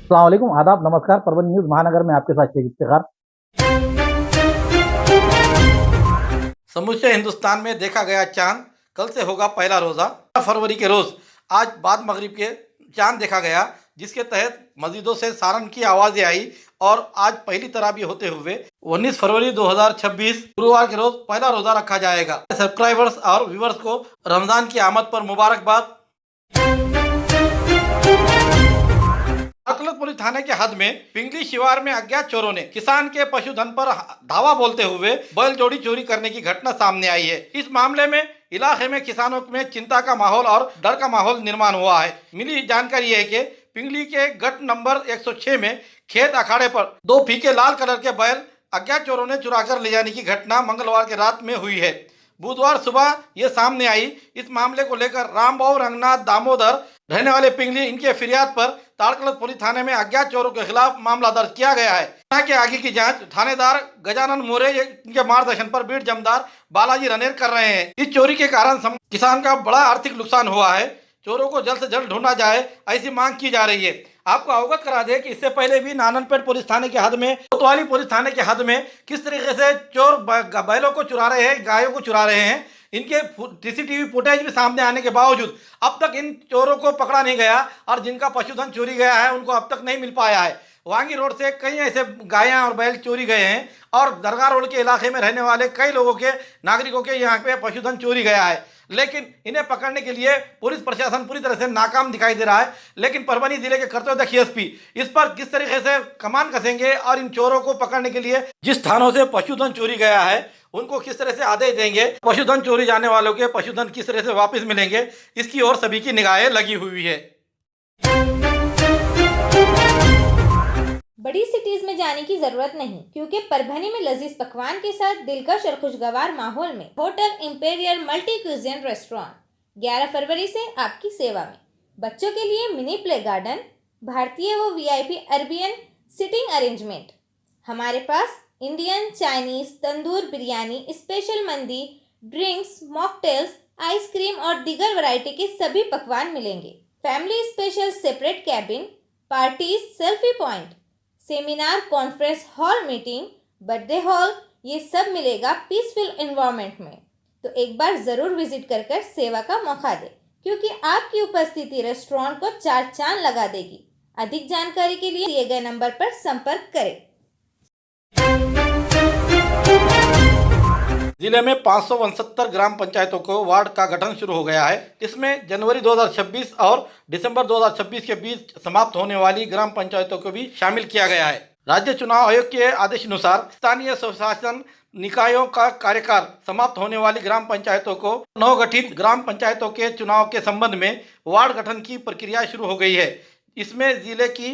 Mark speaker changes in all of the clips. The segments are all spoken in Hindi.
Speaker 1: अस्सलाम वालेकुम, आदाब, नमस्कार। परभनी न्यूज़ महानगर में आपके साथ शेख इफ्तिखार।
Speaker 2: समूचे हिंदुस्तान में देखा गया चांद, कल से होगा पहला रोज़ा। 15 फरवरी के रोज़ आज बाद मगरिब के चांद देखा गया, जिसके तहत मस्जिदों से सारन की आवाज़ें आई और आज पहली तरावी होते हुए 19 फरवरी 2026 गुरुवार के रोज़ पहला रोज़ा रखा जाएगा। सब्सक्राइबर्स और व्यूवर्स को रमज़ान की आमद पर मुबारकबाद। अकलतपुरी थाने के हद में पिंगली शिवार में अज्ञात चोरों ने किसान के पशुधन पर धावा बोलते हुए बैल जोड़ी चोरी करने की घटना सामने आई है। इस मामले में इलाके में किसानों में चिंता का माहौल और डर का माहौल निर्माण हुआ है। मिली जानकारी है कि पिंगली के गट नंबर 106 में खेत अखाड़े पर 2 फीके लाल कलर के बैल अज्ञात चोरों ने चुराकर ले जाने की घटना मंगलवार की रात में हुई है। बुधवार सुबह ये सामने आई। इस मामले को लेकर रामबाबू रंगनाथ दामोदर रहने वाले पिंगली, इनके फरियाद पर ताड़कलतपुरी थाने में अज्ञात चोरों के खिलाफ मामला दर्ज किया गया है। घटना के आगे की जांच थानेदार गजानन मोरे के मार्गदर्शन पर बीट जमदार बालाजी रनेर कर रहे हैं। इस चोरी के कारण किसान का बड़ा आर्थिक नुकसान हुआ है। चोरों को जल्द से जल्द ढूंढा जाए, ऐसी मांग की जा रही है। आपको अवगत करा दें कि इससे पहले भी नाननपेट पुलिस थाने के हद में, कोतवाली पुलिस थाने के हद में किस तरीके से चोर बैलों को चुरा रहे हैं, गायों को चुरा रहे हैं। इनके सीसीटीवी फुटेज भी सामने आने के बावजूद अब तक इन चोरों को पकड़ा नहीं गया और जिनका पशुधन चोरी गया है उनको अब तक नहीं मिल पाया है। वांगी रोड से कई ऐसे गायें और बैल चोरी गए हैं और दरगाह रोड के इलाके में रहने वाले कई लोगों के, नागरिकों के यहाँ पे पशुधन चोरी गया है, लेकिन इन्हें पकड़ने के लिए पुलिस प्रशासन पूरी तरह से नाकाम दिखाई दे रहा है। लेकिन परभनी जिले के कर्तव्यदक्ष एसपी इस पर किस तरीके से कमान कसेंगे और इन चोरों को पकड़ने के लिए जिस थानों से पशुधन चोरी गया है उनको किस तरह से आदेश देंगे, पशुधन चोरी जाने वालों के पशुधन किस तरह से वापस मिलेंगे, इसकी ओर सभी की निगाहें लगी हुई है।
Speaker 3: बड़ी सिटीज में जाने की जरूरत नहीं, क्योंकि परभनी में लजीज पकवान के साथ दिलकश और खुशगवार माहौल में hotel imperial multi cuisine restaurant 11 फरवरी से आपकी सेवा में। बच्चों के लिए मिनी प्ले गार्डन, भारतीय व वीआईपी अरेबियन सिटिंग अरेंजमेंट। हमारे पास इंडियन, चाइनीज, तंदूर बिरयानी, स्पेशल मंदी, ड्रिंक्स, मॉकटेल्स, आइसक्रीम और दीगर वैरायटी के सभी पकवान मिलेंगे। Family special separate cabin, parties, selfie point, seminar, conference hall, meeting, birthday hall, ये सब मिलेगा पीसफुल एनवायरनमेंट में। तो एक बार ज़रूर विजिट कर सेवा का मौका दें, क्योंकि आपकी उपस्थिति रेस्टोरेंट को 4 चांद लगा देगी। अधिक जानकारी के लिए दिए गए नंबर पर संपर्क करें।
Speaker 2: जिले में 569 ग्राम पंचायतों को वार्ड का गठन शुरू हो गया है। इसमें जनवरी 2026 और दिसंबर 2026 के बीच समाप्त होने वाली ग्राम पंचायतों को भी शामिल किया गया है। राज्य चुनाव आयोग के आदेशानुसार स्थानीय स्वशासन निकायों का कार्यकाल समाप्त होने वाली ग्राम पंचायतों को नवगठित ग्राम पंचायतों के चुनाव के संबंध में वार्ड गठन की प्रक्रिया शुरू हो गई है। इसमें जिले की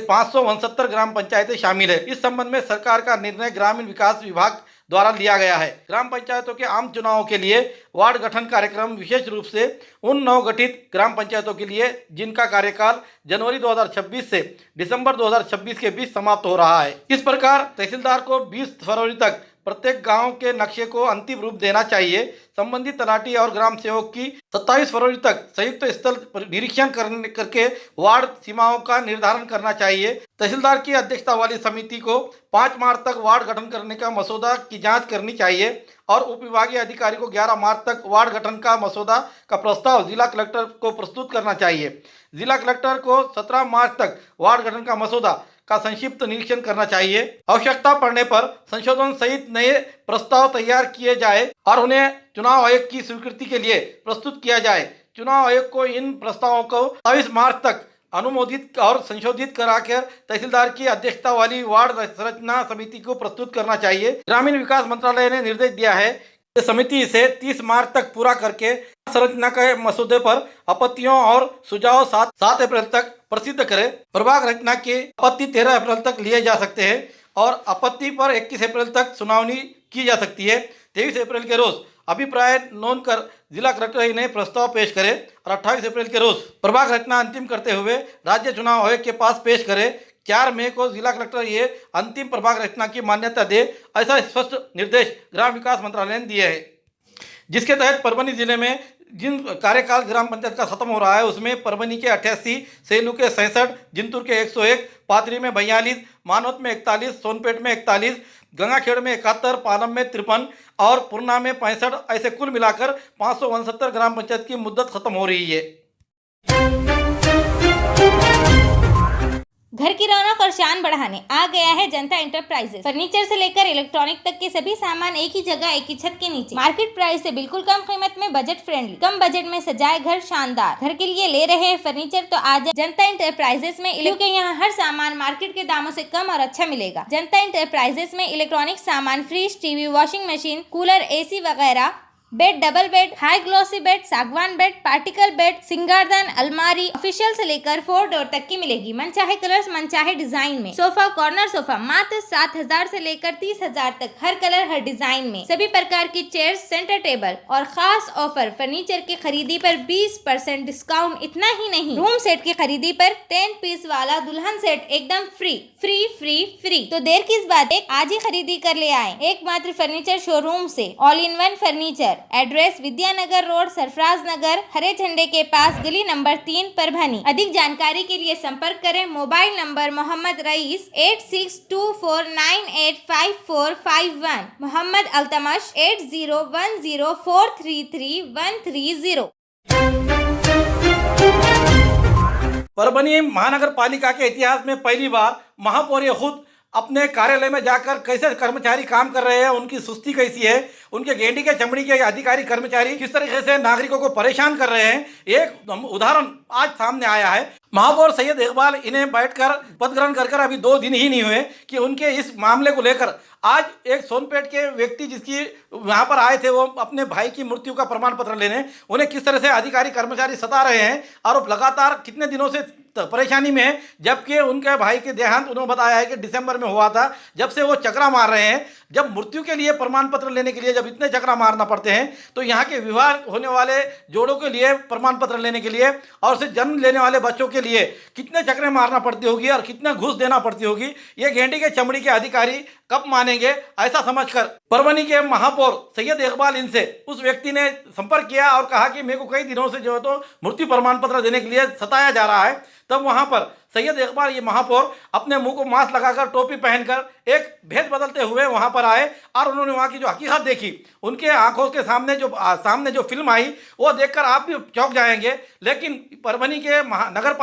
Speaker 2: 569 ग्राम पंचायतें शामिल है। इस संबंध में सरकार का निर्णय ग्रामीण विकास विभाग द्वारा लिया गया है। ग्राम पंचायतों के आम चुनावों के लिए वार्ड गठन कार्यक्रम विशेष रूप से उन नवगठित ग्राम पंचायतों के लिए जिनका कार्यकाल जनवरी 2026 से दिसंबर 2026 के बीच समाप्त हो रहा है। इस प्रकार तहसीलदार को 20 फरवरी तक प्रत्येक गांव के नक्शे को अंतिम रूप देना चाहिए। संबंधित तलाटी और ग्राम सेवक की 27 फरवरी तक संयुक्त स्थल निरीक्षण करके वार्ड सीमाओं का निर्धारण करना चाहिए। तहसीलदार की अध्यक्षता वाली समिति को 5 मार्च तक वार्ड गठन करने का मसौदा की जांच करनी चाहिए और उप विभागीय अधिकारी को 11 मार्च तक वार्ड गठन का मसौदा का प्रस्ताव जिला कलेक्टर को प्रस्तुत करना चाहिए। जिला कलेक्टर को 17 मार्च तक वार्ड गठन का मसौदा का संक्षिप्त निरीक्षण करना चाहिए। आवश्यकता पड़ने पर संशोधन सहित नए प्रस्ताव तैयार किए जाए और उन्हें चुनाव आयोग की स्वीकृति के लिए प्रस्तुत किया जाए। चुनाव आयोग को इन प्रस्तावों को 22 मार्च तक अनुमोदित और संशोधित कराकर तहसीलदार की अध्यक्षता वाली वार्ड संरचना समिति को प्रस्तुत करना चाहिए। ग्रामीण विकास मंत्रालय ने निर्देश दिया है कि समिति इसे 30 मार्च तक पूरा करके संरचना के मसौदे पर आपत्तियों और सुझाव 7 अप्रैल तक प्रसिद्ध करे। प्रभाग रचना की आपत्ति 13 अप्रैल तक लिए जा सकते हैं और आपत्ति पर 21 अप्रैल तक सुनवाई की जा सकती है। 23 अप्रैल के रोज अभिप्राय नोंद कर जिला कलेक्टर इन्हें प्रस्ताव पेश करे और 28 अप्रैल के रोज प्रभाग रचना अंतिम करते हुए राज्य चुनाव आयोग के पास पेश करे। 4 मई को जिला कलेक्टर ये अंतिम प्रभाग रचना की मान्यता दे, ऐसा स्पष्ट निर्देश ग्राम विकास मंत्रालय ने दिए है, जिसके तहत परभनी जिले में जिन कार्यकाल ग्राम पंचायत का खत्म हो रहा है उसमें परभनी के 88, सेलू के 67, जिंतूर के 101, पाथरी में 42, मानवत में 41, सोनपेट में 41, गंगाखेड़ में 71, पालम में 53 और पूर्णा में 65, ऐसे कुल मिलाकर 569 ग्राम पंचायत की मुद्दत खत्म हो रही है।
Speaker 3: घर की रौनक और शान बढ़ाने आ गया है जनता इंटरप्राइजेस। फर्नीचर से लेकर इलेक्ट्रॉनिक तक के सभी सामान एक ही जगह, एक ही छत के नीचे, मार्केट प्राइस से बिल्कुल कम कीमत में, बजट फ्रेंडली। कम बजट में सजाए घर शानदार। घर के लिए ले रहे हैं फर्नीचर तो आज जनता इंटरप्राइजेस में, क्योंकि यहाँ हर सामान मार्केट के दामों से कम और अच्छा मिलेगा। जनता इंटरप्राइजेस में इलेक्ट्रॉनिक सामान, fridge, TV, washing machine, cooler, AC वगैरह, bed, double bed, high glossy bed, सागवान बेड, पार्टिकल बेड, सिंगारदान, अलमारी, ऑफिशियल से लेकर 4 डोर तक की मिलेगी। मनचाहे कलर्स, मनचाहे डिजाइन में। सोफा, कॉर्नर सोफा मात्र 7,000 से लेकर 30,000 तक, हर कलर हर डिजाइन में। सभी प्रकार की चेयर्स, सेंटर टेबल और खास ऑफर, फर्नीचर की खरीदी पर 20% डिस्काउंट। इतना ही नहीं, रूम सेट की खरीदी पर 10 पीस वाला दुल्हन सेट एकदम फ्री फ्री फ्री फ्री। तो देर किस बात, आज ही खरीदी कर ले आए एकमात्र फर्नीचर शोरूम से। All in one furniture. Address Vidyanagar road, Sarfaraz Nagar, हरे झंडे के पास, गली नंबर 3, परभनी। अधिक जानकारी के लिए संपर्क करें। Mobile number Mohammad rice 8624985451, Mohammad Altamash 8010433130।
Speaker 2: Parbhani महानगर पालिका के इतिहास में पहली बार महापौर खुद अपने कार्यालय में जाकर कैसे कर्मचारी काम कर रहे हैं, उनकी सुस्ती कैसी है, उनके गेंडी के चमड़ी के अधिकारी कर्मचारी किस तरीके से नागरिकों को परेशान कर रहे हैं, एक उदाहरण आज सामने आया है। महापौर सैयद इकबाल इन्हें बैठकर पद ग्रहण कर अभी 2 दिन ही नहीं हुए कि उनके इस मामले को लेकर आज एक सोनपेट के व्यक्ति जिसकी यहाँ पर आए थे, वो अपने भाई की मृत्यु का प्रमाण पत्र लेने, उन्हें किस तरह से अधिकारी कर्मचारी सता रहे हैं और लगातार कितने दिनों से परेशानी में है, जबकि उनके भाई के देहांत उन्होंने बताया है कि दिसंबर में हुआ था। जब से वो चक्रा मार रहे हैं, जब मृत्यु के लिए प्रमाण पत्र लेने के लिए जब इतने चक्रा मारना पड़ते हैं, तो यहाँ के विवाह होने वाले जोड़ों के लिए प्रमाण पत्र लेने के लिए और उसे जन्म लेने वाले बच्चों के लिए कितने चक्रे मारना पड़ती होगी और कितने घूस देना पड़ती होगी, ये गेंडी के चमड़ी के अधिकारी कब मानेंगे, ऐसा समझकर परभनी के महापौर सैयद इकबाल इनसे उस व्यक्ति ने संपर्क किया और कहा कि मेरे को कई दिनों से जो है तो मृत्यु प्रमाण पत्र देने के लिए सताया जा रहा है। तब वहां पर सैयद इकबाल ये महापौर अपने मुंह को मास्क लगाकर, टोपी पहनकर एक भेद बदलते हुए वहां पर आए और उन्होंने वहां की जो हकीकत देखी, उनके आंखों के सामने जो फिल्म आई वो देखकर आप भी चौंक जाएंगे। लेकिन परभनी के महानगर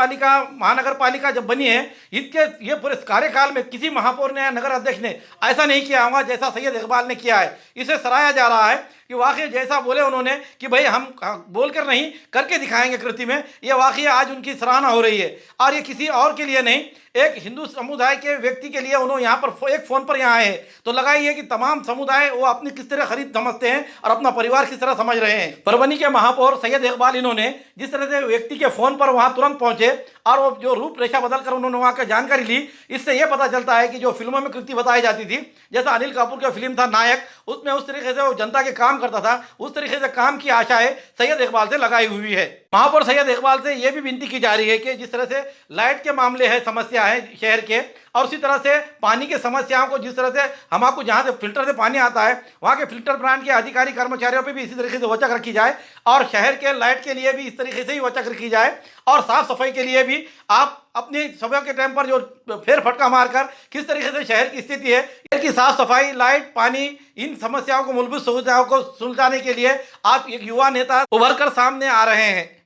Speaker 2: पालिका जब बनी है, इसके ये पूरे कार्यकाल में किसी महापौर ने या नगर अध्यक्ष ने ऐसा नहीं किया होगा जैसा सैयद इकबाल ने किया है। इसे सराहा जा रहा है कि वाकई जैसा बोले उन्होंने कि भाई हम बोलकर नहीं करके दिखाएंगे कृति में, ये वाकई आज उनकी सराहना हो रही है। और ये किसी और के लिए नहीं, एक हिंदू समुदाय के व्यक्ति के लिए उन्होंने यहाँ पर एक फ़ोन पर यहाँ आए हैं, तो लगाइए कि तमाम समुदाय वो अपनी किस तरह खरीद समझते हैं और अपना परिवार किस तरह समझ रहे हैं। परभनी के महापौर सैयद इकबाल इन्होंने जिस तरह से व्यक्ति के फ़ोन पर वहाँ तुरंत पहुँचे और वो जो रूपरेखा बदलकर उन्होंने वहाँ की जानकारी ली, इससे ये पता चलता है कि जो फिल्मों में कृति बताई जाती थी, जैसा अनिल कपूर का फिल्म था नायक, उसमें उस तरीके से वो जनता के काम करता था, उस तरीके से काम की आशाएं सैयद इकबाल से लगाई हुई है। महापौर सैयद इकबाल से ये भी विनती की जा रही है कि जिस तरह से लाइट के मामले है, समस्या है शहर के, और उसी तरह से पानी की समस्याओं को जिस तरह से हम आपको जहाँ से फिल्टर से पानी आता है वहाँ के फिल्टर प्लांट के अधिकारी कर्मचारियों पे भी इसी तरीके से वचक रखी जाए और शहर के लाइट के लिए भी इस तरीके से ही वचक रखी जाए और साफ सफाई के लिए भी आप अपनी सुबह के टाइम पर जो फेर फटका मारकर किस तरीके से शहर की स्थिति है, शहर की साफ सफाई, लाइट, पानी, इन समस्याओं को, मूलभूत सुविधाओं को सुलझाने के लिए आप एक युवा नेता उभर कर सामने आ रहे हैं।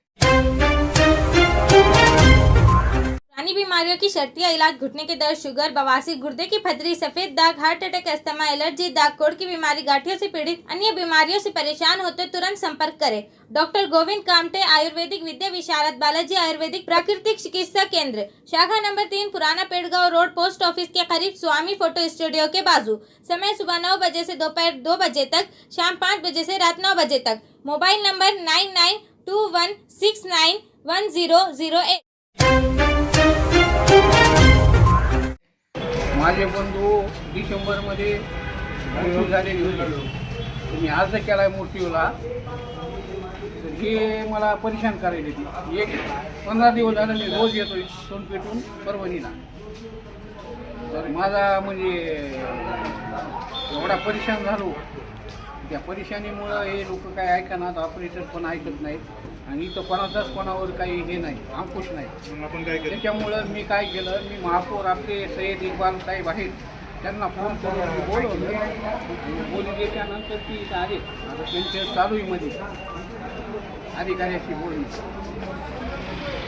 Speaker 3: पुरानी बीमारियों की शर्तिया इलाज, घुटने के दर्द, शुगर, बवासीर, गुर्दे की पथरी, सफेद दाग, हार्ट अटैक, अस्थमा, एलर्जी, दाग, कोड़ की बीमारी, गांठियों से पीड़ित, अन्य बीमारियों से परेशान होते तुरंत संपर्क करें। डॉक्टर गोविंद कामटे, आयुर्वेदिक विद्या विशारद, बालाजी आयुर्वेदिक प्राकृतिक चिकित्सा केंद्र, शाखा नंबर 3, पुराना पेड़गांव रोड, पोस्ट ऑफिस के करीब, स्वामी फोटो स्टूडियो के बाजू। समय सुबह 9 बजे से दोपहर 2 बजे तक, शाम 5 बजे से रात 9 बजे तक। Mobile number 9921691008।
Speaker 4: माझे बंधू डिसेंबरमध्ये मृत्यू झालेली होती, मी अर्ज केला मृत्यूला, तर हे मला परेशान करायला ती 15 दिवस झाले मी रोज येतो सोनपेठून परभणीला। तर माझा म्हणजे एवढा परेशान झालो त्या परेशानीमुळं हे लोक काय ऐकणार, ऑपरेटर पण ऐकत नाहीत आणि इथं कोणाचाच कोणावर काही हे नाही, अंकुश नाही.
Speaker 5: मग आपण काय केलं?
Speaker 4: त्याच्यामुळं मी काय केलं, मी महापौर आपले सय्यद इक्बाल साहेब आहेत त्यांना फोन करून मी बोलवलं आणि बोलल्याच्यानंतर ती इथं आले. आता त्यांच्या चालू आहे मध्ये अधिकाऱ्याशी बोलणी.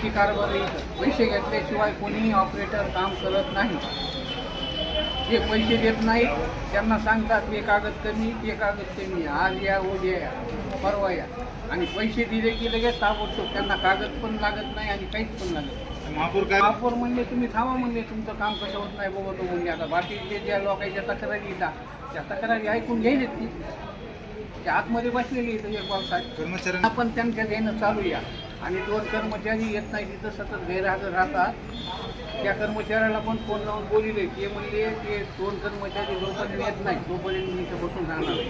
Speaker 4: ती कारभार इथं पैसे घेतल्याशिवाय कोणीही ऑपरेटर काम करत नाही. जे पैसे देत नाहीत त्यांना सांगतात हे कागद कमी, ते कागद कमी, आज या उद्या या परवा या, आणि पैसे दिले की लगेच ताबडतोब त्यांना कागद पण लागत नाही आणि काहीच पण लागत नाही.
Speaker 5: महापौर काय
Speaker 4: महापौर म्हणले तुम्ही थांबा म्हणले, तुमचं काम कसं होत नाही बघतो म्हणजे. आता बाकीचे ज्या लोकांच्या तक्रारी येतात त्या तक्रारी ऐकून घ्यायचे ती त्या आतमध्ये बसलेली इथं इक्बाल साहेब.
Speaker 5: कर्मचाऱ्यांना
Speaker 4: आपण त्यांच्या देणं चालू या आणि 2 कर्मचारी येत नाही तिथं सतत गैरहजर राहतात. त्या कर्मचाऱ्याला पण फोन लावून बोलिले, ते म्हणले ते 2 कर्मचारी जोपर्यंत येत नाही तोपर्यंत मी इथं बसून राहणार आहे.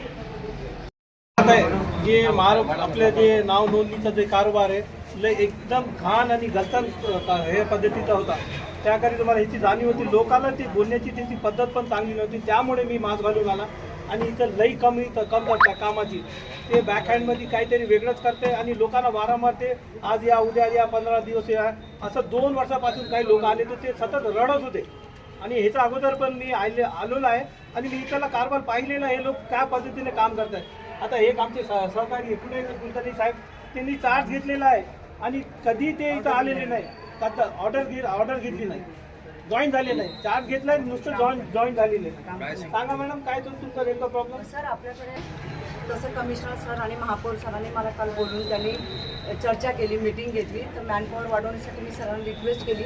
Speaker 6: जे आपलं जे नाव नोंदणीचा जे कारोबार आहे लय एकदम घाण आणि गलतन हे पद्धतीचा होता. त्याकरिता मला ह्याची जाणीव होती. लोकांना ती बोलण्याची त्याची पद्धत पण चांगली नव्हती. त्यामुळे मी मास्क घालून आला आणि इथं लई कमी कमतरता कामाची. ते बॅकहँडमध्ये काहीतरी वेगळंच करते आणि लोकांना वारंवार ते आज या उद्या या 15 दिवस या असं 2 वर्षापासून काही लोक आले तर ते सतत रडत होते. आणि ह्याच्या अगोदर पण मी आलेलो आहे आणि मी इथला कारभार पाहिलेला हे लोक त्या पद्धतीने काम करत आहेत. आता एक आमचे सहकारी पुणे कुलकर्णी साहेब त्यांनी चार्ज घेतलेला आहे आणि कधी ते इथं आलेले नाही. ऑर्डर घेतली नाही, जॉईन झाले नाही. चार्ज घेतला नुसतं जॉईन झालेले नाही. सांगा मॅडम काय तुमचा नेमका प्रॉब्लेम?
Speaker 7: सर आपल्याकडे तसं कमिशनर सर आणि महापौर सरांनी मला काल बोलून त्यांनी चर्चा केली, मीटिंग घेतली. तर मॅनपॉवर वाढवण्यासाठी मी सरांना रिक्वेस्ट केली.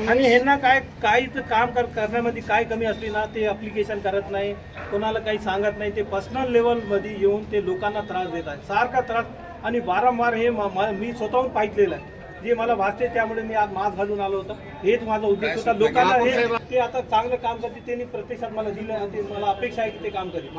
Speaker 6: आणि ह्यांना काय इथं काम करण्यामध्ये काय कमी असली ना ते ॲप्लिकेशन करत नाही, कोणाला काही सांगत नाही. ते पर्सनल लेवलमध्ये येऊन ते लोकांना त्रास देत आहेत, सारखा त्रास. आणि वारंवार हे मी स्वतःहून पाहिलेलं आहे. जे मला भासते त्यामुळे मी आज मास्क घालून आलो होतो. हेच माझा उद्देश होता. लोकांना हे ते आता चांगलं काम करते त्यांनी प्रत्यक्षात मला दिलं आणि मला अपेक्षा आहे की ते काम करेल.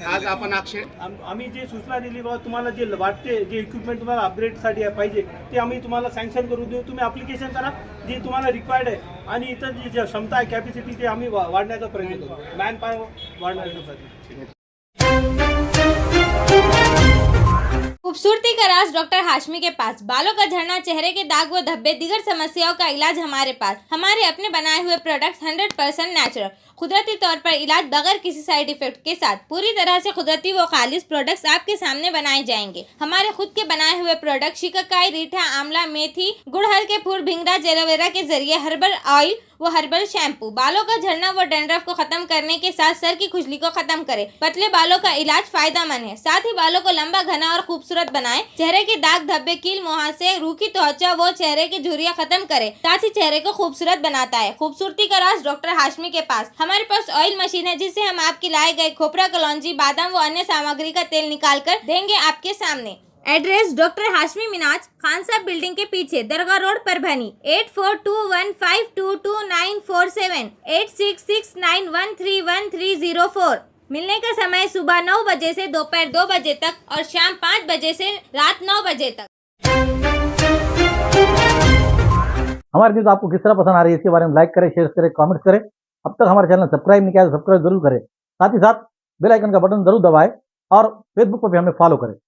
Speaker 5: आज आपण
Speaker 6: आम्ही जे सूचना दिली बाबा तुम्हाला जे वाटते जे इक्विपमेंट तुम्हाला अपग्रेडसाठी पाहिजे ते आम्ही तुम्हाला सँक्शन करून देऊ. तुम्ही ॲप्लिकेशन करा जे तुम्हाला रिक्वायर्ड आहे आणि इतर जी क्षमता आहे कॅपॅसिटी ते आम्ही वाढण्याचा प्रयत्न करू. मॅन पॉवर वाढण्यासाठी.
Speaker 3: खूबसूरती का राज डॉक्टर हाशमी के पास। बालों का झड़ना, चेहरे के दाग व धब्बे, दीगर समस्याओं का इलाज हमारे पास। हमारे अपने बनाए हुए प्रोडक्ट्स 100% नेचुरल, कुदरती तौर पर इलाज बगैर किसी साइड इफेक्ट के साथ पूरी तरह से कुदरती व खालिश प्रोडक्ट्स आपके सामने बनाए जाएंगे। हमारे खुद के बनाए हुए प्रोडक्ट शिकाकाई, रीठा, आंवला, मेथी, गुड़हल के फूल, भिंगराज, एलोवेरा के जरिए हर्बल ऑयल वो हर्बल शैम्पू बालों का झड़ना व डैंड्रफ को खत्म करने के साथ सर की खुजली को खत्म करे। पतले बालों का इलाज फायदेमंद है, साथ ही बालों को लंबा, घना और खूबसूरत बनाए। चेहरे के दाग धब्बे, कील, मुहासे, रूखी त्वचा वो चेहरे की झुर्रियां खत्म करे, साथ ही चेहरे को खूबसूरत बनाता है। खूबसूरती का राज डॉक्टर हाशमी के पास। हमारे पास ऑयल मशीन है जिससे हम आपकी लाए गए खोपरा, कलौंजी, बादाम व अन्य सामग्री का तेल निकाल कर देंगे आपके सामने। एड्रेस डॉक्टर हाशमी मिनाज, खान साहब बिल्डिंग के पीछे, दरगाह रोड, परभनी। 8421522947, 8669131304। मिलने का समय सुबह 9 बजे से दोपहर 2 बजे तक और शाम 5 बजे से रात 9 बजे तक।
Speaker 1: हमारी न्यूज़ आपको किस तरह पसंद आ रही है इसके बारे में लाइक करें, शेयर करें, कमेंट्स करें। अब तक हमारे चैनल सब्सक्राइब नहीं किया तो सब्सक्राइब जरूर करें। साथ ही साथ बेल आइकन का बटन जरूर दबाएं और फेसबुक पर भी हमें फॉलो करें।